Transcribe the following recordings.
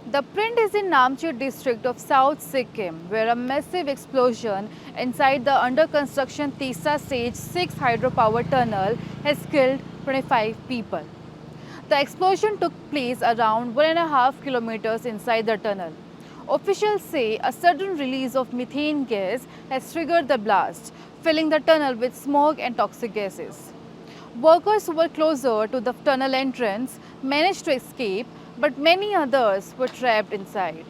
The print is in Namche district of South Sikkim, where a massive explosion inside the under construction Tisa Stage 6 hydropower tunnel has killed 25 people. The explosion took place around 1.5 kilometers inside the tunnel. Officials say a sudden release of methane gas has triggered the blast, filling the tunnel with smoke and toxic gases. Workers who were closer to the tunnel entrance managed to escape, but many others were trapped inside.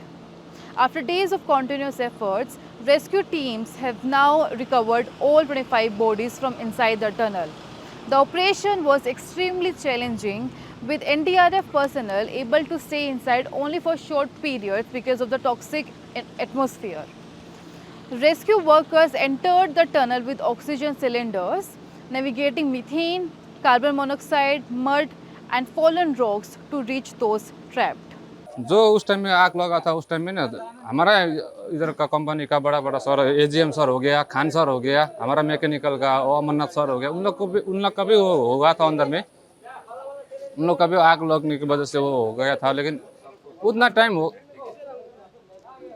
After days of continuous efforts, rescue teams have now recovered all 25 bodies from inside the tunnel. The operation was extremely challenging, with NDRF personnel able to stay inside only for short periods because of the toxic atmosphere. Rescue workers entered the tunnel with oxygen cylinders, navigating methane, carbon monoxide, mud, and fallen rocks to reach those trapped. जो उस time में आग लगा था उस time में ना हमारा इधर का कंपनी का बड़ा बड़ा सर एजीएम सर हो गया, खान सर हो गया, हमारा मैकेनिकल का अमरनाथ सर हो गया, उन लोग का भी होगा था अंदर में। उन लोग का भी आग लगने की वजह से वो हो गया था, लेकिन उतना टाइम हो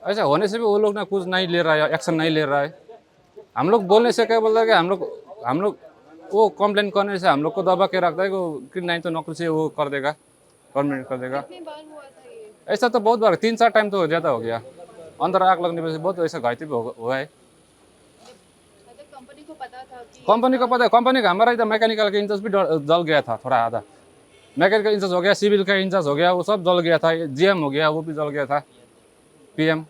ऐसा होने से भी वो लोग ना कुछ नहीं ले रहा है, एक्शन नहीं ले रहा है। हम लोग बोलने से क्या बोलता है कि हम लोग वो कंप्लेन करने से हम लोग को दबा के रखता है कि नहीं तो नौकरी से वो कर देगा, गवर्नमेंट कर देगा। ऐसा तो बहुत बार 3-4 टाइम तो ज़्यादा हो गया। अंदर आग लगने वजह से बहुत ऐसा घायल भी हुआ है। कंपनी को पता था कि कंपनी को पता है, कंपनी का हमारा इधर मैकेनिकल का इंचार्ज भी जल गया था थोड़ा आधा। मैकेनिकल इंचार्ज हो गया, सिविल का इंचार्ज हो गया, वो सब जल गया था। जीएम हो गया, वो भी जल गया था, पीएम।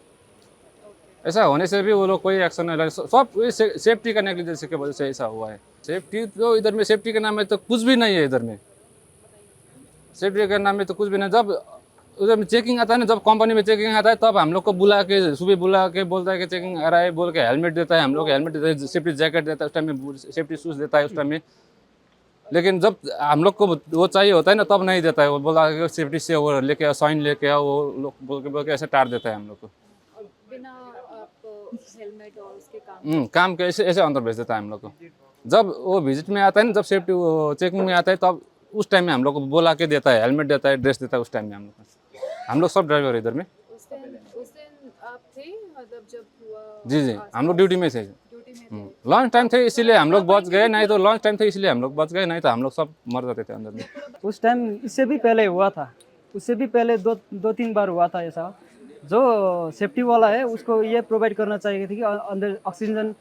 ऐसा होने से भी वो लोग कोई एक्शन नहीं ले, सब सेफ्टी का नेग्लिजेंस की वजह से ऐसा हुआ है। सेफ्टी तो इधर में सेफ्टी के नाम में तो कुछ भी नहीं है। इधर में सेफ्टी के नाम में तो कुछ भी नहीं। जब उधर में चेकिंग आता है ना, जब कंपनी में चेकिंग आता है तब हम लोग को बुला के सुबह बुला के बोलता है कि चेकिंग आ रहा है, बोल के हेलमेट देता है, हम लोग हेलमेट देता है, सेफ्टी जैकेट देता है, उस टाइम में सेफ्टी शूज देता है उस टाइम में। लेकिन जब हम लोग को वो चाहिए होता है ना तब नहीं देता है। वो बोला कि सेफ्टी से वो लेके आओ, साइन लेके आओ, वो लोग बोल के ऐसे टार देता है हम लोग को। बिना आप हेलमेट और उसके काम काम के ऐसे ऐसे अंदर भेज देता है हम लोग को। जब वो विजिट में आता है ना, जब सेफ्टी चेकिंग में आता है तब उस टाइम में हम लोग को बोला के देता है, हेलमेट देता है, ड्रेस देता है। उस टाइम में हम लोग सब ड्राइवर इधर में। उस दिन आप थे मतलब जब हुआ जी जी, हम लोग ड्यूटी में थे। ड्यूटी में थे। लॉन्च टाइम थे इसीलिए हम लोग बच गए, नहीं तो लॉन्च टाइम थे इसलिए हम लोग बच गए, नहीं तो हम लोग सब मर जाते थे अंदर में। उस टाइम इससे भी पहले हुआ था, उससे भी पहले दो तीन बार हुआ था ऐसा। जो सेफ्टी वाला है उसको ये प्रोवाइड करना चाहिए था कि अंदर ऑक्सीजन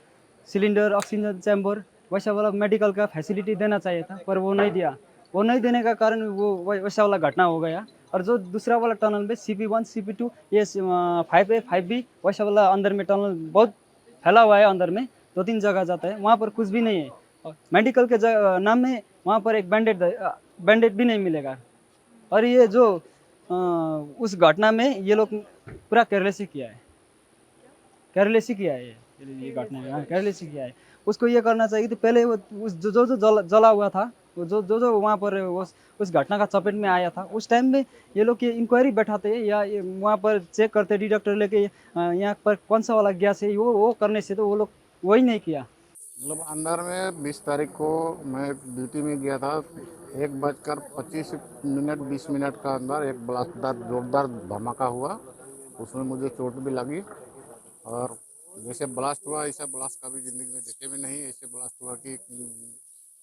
सिलेंडर, ऑक्सीजन चैम्बर वैसा वाला मेडिकल का फैसिलिटी देना चाहिए था, पर वो नहीं दिया। वो नहीं देने का कारण वो वैसा वाला घटना हो गया। और जो दूसरा वाला टनल में CP1 CP2 ये 5A 5B वैसा वाला अंदर में टनल बहुत फैला हुआ है, अंदर में 2-3 जगह जाता है, वहाँ पर कुछ भी नहीं है। और मेडिकल के नाम में वहाँ पर एक बैंडेड भी नहीं मिलेगा। और ये जो उस घटना में ये लोग पूरा केयरलेस किया है, केयरलेस किया है ये घटना में, हाँ केयरलेस किया है। उसको ये करना चाहिए कि पहले वो उस जो जला हुआ था, वो जो वहाँ पर उस घटना का चपेट में आया था, उस टाइम में ये लोग ये इंक्वायरी बैठाते या वहाँ पर चेक करते डिटेक्टर लेके यहाँ पर कौन सा वाला गैस है, वो करने से तो वो लोग वही नहीं किया। मतलब अंदर में 20 तारीख को मैं ड्यूटी में गया था। 1:25 20 मिनट का अंदर एक ब्लास्टदार जोरदार धमाका हुआ, उसमें मुझे चोट भी लगी। और जैसे ब्लास्ट हुआ ऐसा ब्लास्ट कभी ज़िंदगी में देखे भी नहीं। ऐसे ब्लास्ट हुआ कि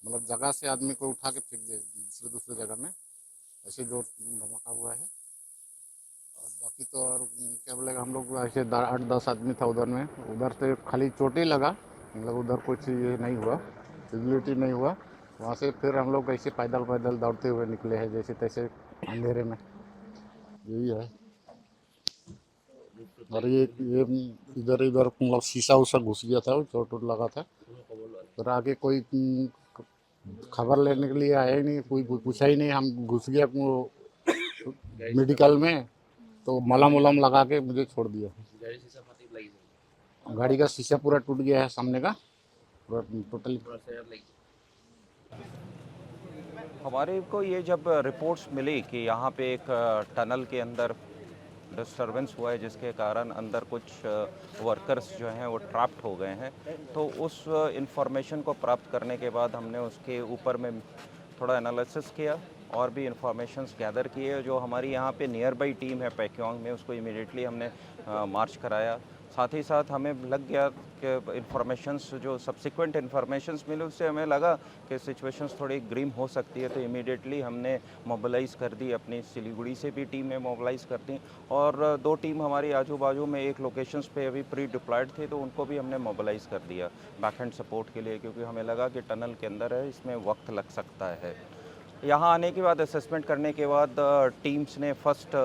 मतलब जगह से आदमी को उठा के फेंक दे दूसरे जगह में, ऐसे जोर धमाका हुआ है। और बाकी तो और क्या बोलेगा, हम लोग ऐसे 8-10 आदमी था उधर में, उधर से खाली चोट ही लगा, मतलब उधर कुछ ये नहीं हुआ, फिजिलिटी नहीं हुआ। वहाँ से फिर हम लोग ऐसे पैदल पैदल दौड़ते हुए निकले हैं जैसे तैसे अंधेरे में, यही है। और ये इधर इधर मतलब शीशा उसा घुस गया था, चोट वोट लगा था। फिर आगे कोई खबर लेने के लिए आया ही नहीं, कोई पूछा ही नहीं। हम घुस गया मेडिकल में तो मलम वलम लगा के मुझे छोड़ दिया। गाड़ी का शीशा पूरा टूट गया है सामने का, पूरा टोटली। हमारे को ये जब रिपोर्ट्स मिली कि यहाँ पे एक टनल के अंदर डिस्टरबेंस हुआ है जिसके कारण अंदर कुछ वर्कर्स जो हैं वो ट्रैप्ड हो गए हैं, तो उस इंफॉर्मेशन को प्राप्त करने के बाद हमने उसके ऊपर में थोड़ा एनालिसिस किया और भी इंफॉर्मेशंस गैदर किए। जो हमारी यहाँ पे नियर बाई टीम है पैक्योंग में, उसको इमीडिएटली हमने मार्च कराया। साथ ही साथ हमें लग गया कि इंफॉर्मेशंस जो सब्सिक्वेंट इंफॉर्मेशंस मिले उससे हमें लगा कि सिचुएशंस थोड़ी ग्रीम हो सकती है, तो इमीडिएटली हमने मोबिलाइज़ कर दी, अपनी सिलीगुड़ी से भी टीमें मोबिलाइज़ कर दी और 2 टीम हमारी आजू बाजू में एक लोकेशंस पे अभी प्री डिप्लॉयड थे, तो उनको भी हमने मोबिलाइज़ कर दिया बैक एंड सपोर्ट के लिए, क्योंकि हमें लगा कि टनल के अंदर है, इसमें वक्त लग सकता है। यहाँ आने के बाद असेसमेंट करने के बाद टीम्स ने फर्स्ट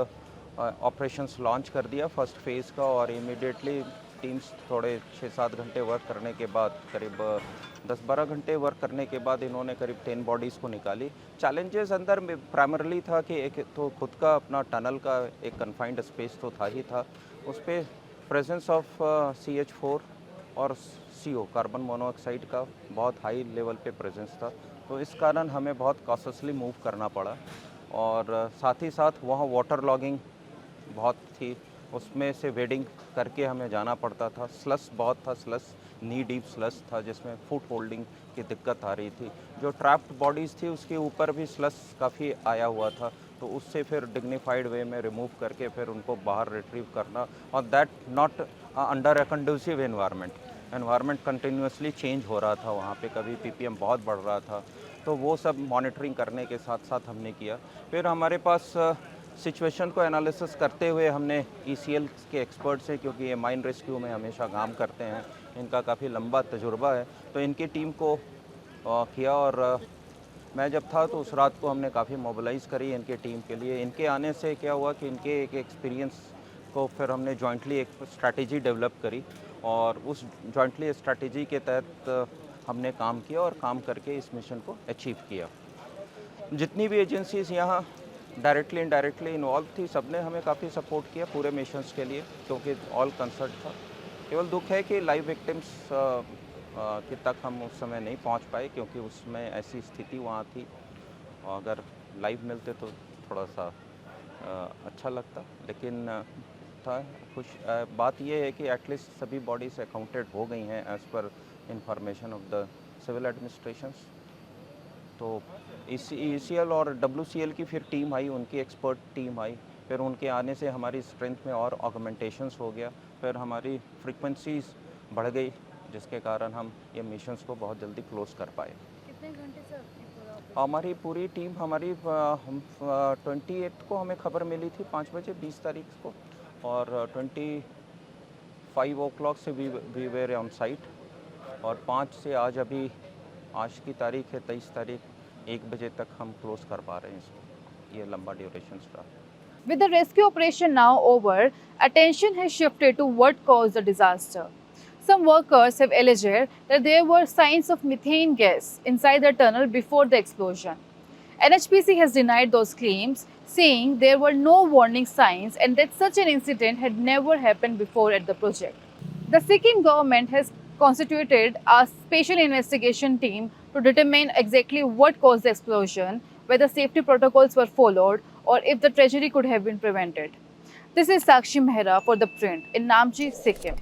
ऑपरेशंस लॉन्च कर दिया फर्स्ट फेज़ का, और इमीडिएटली टीम्स थोड़े 6-7 घंटे वर्क करने के बाद, करीब 10-12 घंटे वर्क करने के बाद इन्होंने करीब 10 बॉडीज़ को निकाली। चैलेंजेस अंदर में प्राइमरली था कि एक तो खुद का अपना टनल का एक कन्फाइंड स्पेस तो था ही था, उस पर प्रेजेंस ऑफ CH4 और CO कार्बन मोनोऑक्साइड का बहुत हाई लेवल पे प्रेजेंस था, तो इस कारण हमें बहुत कॉशसली मूव करना पड़ा। और साथ ही साथ वहाँ वाटर लॉगिंग बहुत थी, उसमें से वेडिंग करके हमें जाना पड़ता था। स्लस बहुत था, स्लस नी डीप स्लस था जिसमें फुट होल्डिंग की दिक्कत आ रही थी। जो ट्रैप्ड बॉडीज़ थी उसके ऊपर भी स्लस काफ़ी आया हुआ था, तो उससे फिर डिग्निफाइड वे में रिमूव करके फिर उनको बाहर रिट्रीव करना, और that not under a conducive environment continuously change हो रहा था वहाँ पे, कभी PPM बहुत बढ़ रहा था, तो वो सब मॉनिटरिंग करने के साथ साथ हमने किया। फिर हमारे पास सिचुएशन को एनालिसिस करते हुए हमने ECL के एक्सपर्ट से, क्योंकि ये माइन रेस्क्यू में हमेशा काम करते हैं, इनका काफ़ी लंबा तजुर्बा है, तो इनकी टीम को किया। और मैं जब था तो उस रात को हमने काफ़ी मोबिलाइज़ करी इनके टीम के लिए। इनके आने से क्या हुआ कि इनके एक एक्सपीरियंस को फिर हमने जॉइंटली एक स्ट्रैटेजी डेवलप करी, और उस जॉइंटली स्ट्रैटेजी के तहत हमने काम किया और काम करके इस मिशन को अचीव किया। जितनी भी एजेंसीज़ यहाँ डायरेक्टली इनडायरेक्टली इन्वॉल्व थी, सबने हमें काफ़ी सपोर्ट किया पूरे मिशंस के लिए, क्योंकि ऑल कंसर्ट था। केवल दुख है कि लाइव विक्टिम्स के तक हम उस समय नहीं पहुंच पाए, क्योंकि उसमें ऐसी स्थिति वहाँ थी, अगर लाइव मिलते तो थोड़ा सा अच्छा लगता, लेकिन था खुश बात यह है कि एटलीस्ट सभी बॉडीज अकाउंटेड हो गई हैं as per information of the civil administrations. तो ECL और WCL की फिर टीम आई, उनकी एक्सपर्ट टीम आई, फिर उनके आने से हमारी स्ट्रेंथ में और ऑगमेंटेशंस हो गया, फिर हमारी फ्रीक्वेंसीज बढ़ गई, जिसके कारण हम ये मिशंस को बहुत जल्दी क्लोज कर पाए। कितने घंटे से हमारी पूरी टीम हम 28 को हमें खबर मिली थी 5 बजे 20 तारीख को, और 25 o'clock से वी वेर ऑन साइट, और 5 से आज की तारीख है 23 तारीख, 1 बजे तक हम क्लोज कर पा रहे हैं इसको। ये लंबा ड्यूरेशन रहा। With the rescue operation now over, attention has shifted to what caused the disaster. Some workers have alleged that there were signs of methane gas inside the tunnel before the explosion. NHPC has denied those claims, saying there were no warning signs and that such an incident had never happened before at the project. The Sikkim government has constituted a special investigation team to determine exactly what caused the explosion, whether safety protocols were followed, or if the tragedy could have been prevented. This is Sakshi Mehra for The Print in Namchi, Sikkim.